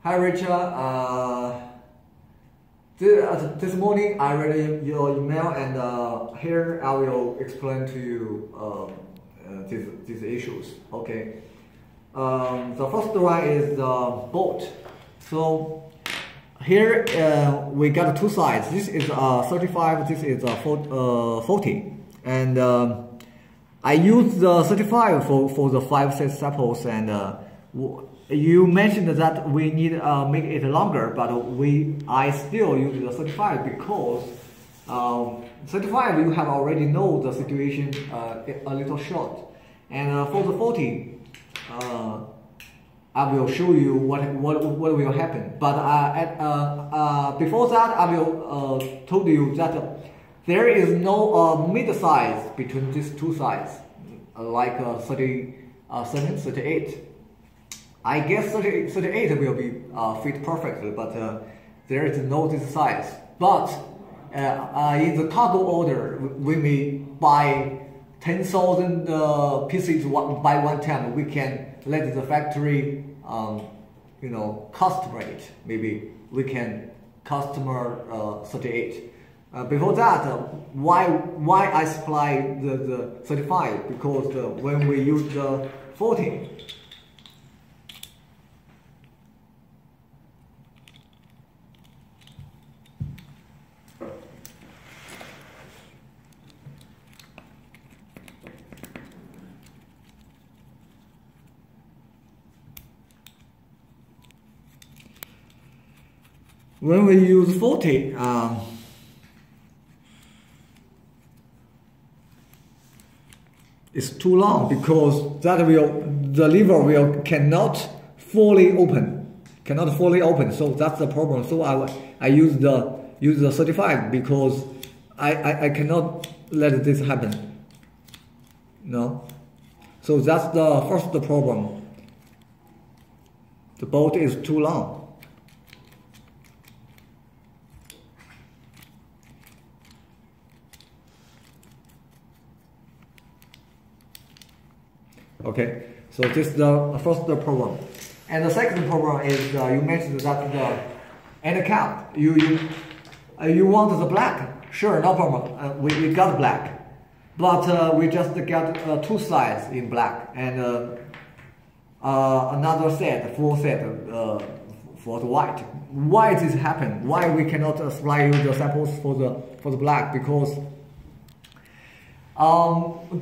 Hi Richard, this morning I read your email and here I will explain to you these issues. Okay. The first one is the bolt. So here we got two sides. This is 35, this is 40. And I use the 35 for the 5 set samples, and you mentioned that we need make it longer, but I still use the 35 because 35 you have already know the situation a little short, and for the 40 I will show you what will happen. But before that I will told you that there is no mid size between these two sides, like 37, 38. I guess 38 will be fit perfectly, but there is no this size. But in the cargo order, we may buy 10,000 pieces by one time. We can let the factory, customize it. Maybe we can customer 38. Before that, why I supply the 35? Because when we use the 40. When we use 40, it's too long because the lever cannot fully open, So that's the problem. So I use the 35 because I cannot let this happen. No, so that's the first problem. The bolt is too long. Okay, so this is the first problem, and the second problem is you mentioned that the end cap you want the black. Sure, no problem. We got black, but we just got two sides in black and another set, full set for the white. Why this happen? Why we cannot supply you the samples for the black? Because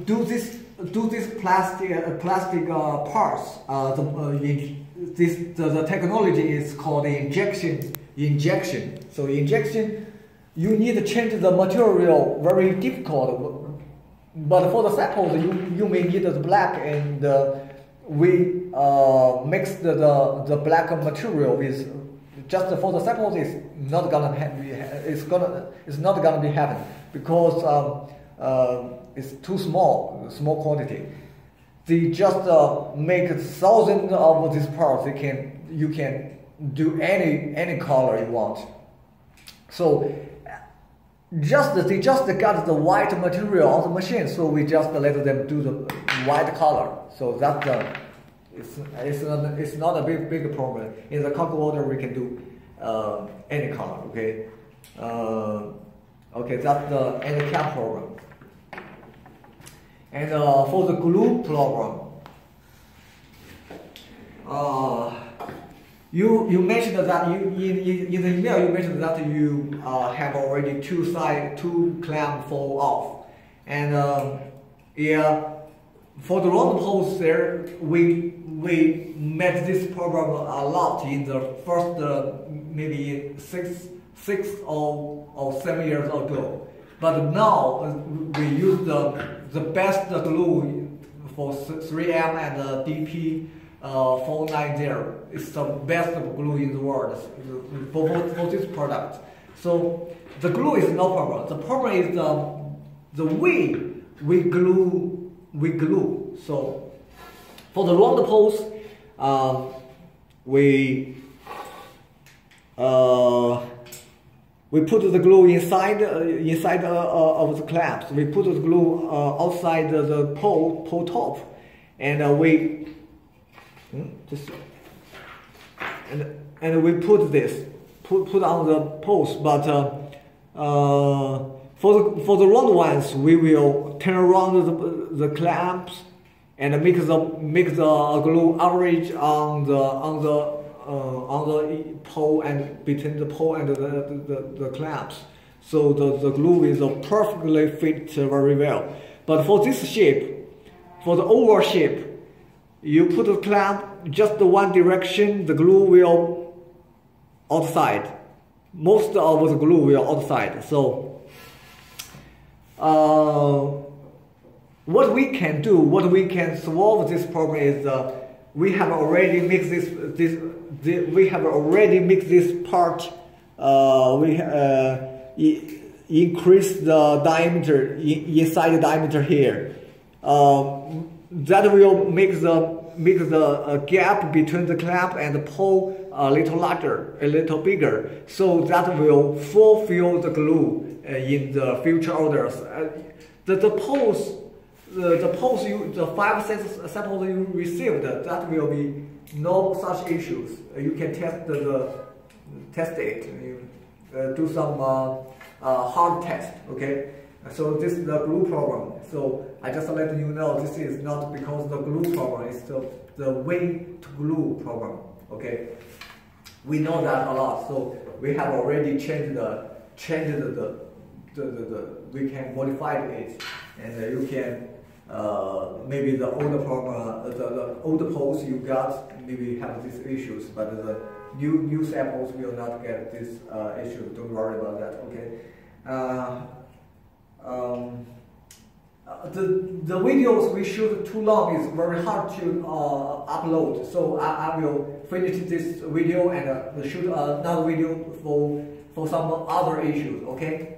do this plastic parts. The technology is called injection. So injection, you need to change the material, very difficult. But for the samples, you may need the black, and we mix the black material with just for the samples. It's not gonna be happen because. It's too small quantity. They just make thousands of these parts. You can do any color you want. So they just got the white material on the machine. So we just let them do the white color. So that's it's not a big problem. In the cargo order we can do any color. Okay. Okay, that's the end cap problem. And for the glue problem, you mentioned that in the email you mentioned that you have already two clamp fall off, and yeah, for the round holes there we met this problem a lot in the first maybe six or 7 years ago. But now we use the best glue for 3M and DP 490. It's the best glue in the world for this product. So the glue is no problem. The problem is the way we glue. So for the round post, we put the glue inside of the clamps. We put the glue outside the pole top, and we and we put this put on the post, but for the round ones we will turn around the clamps and make the glue average on the pole and between the pole and the clamps, so the glue is perfectly fit very well. But for this shape, for the oval shape, you put the clamp just the one direction, the glue will outside. Most of the glue will outside. So what we can do, what we can solve this problem is we have already mixed we have already mixed this part. Increase the diameter inside the diameter here. That will make the gap between the clamp and the pole a little larger, a little bigger. So that will fulfill the glue in the future orders. The poles, the 5 samples you received, that will be no such issues. You can test it. You do some hard test. Okay. So this is the glue problem. So I just let you know this is not because the glue problem, it's the way to glue problem. Okay, we know that a lot. So we have already changed we can modify it, and you can maybe the older problem, the older poles you got maybe have these issues, but the new samples will not get this issue. Don't worry about that. Okay. The videos we shoot too long is very hard to upload, so I will finish this video and shoot another video for some other issues. Okay.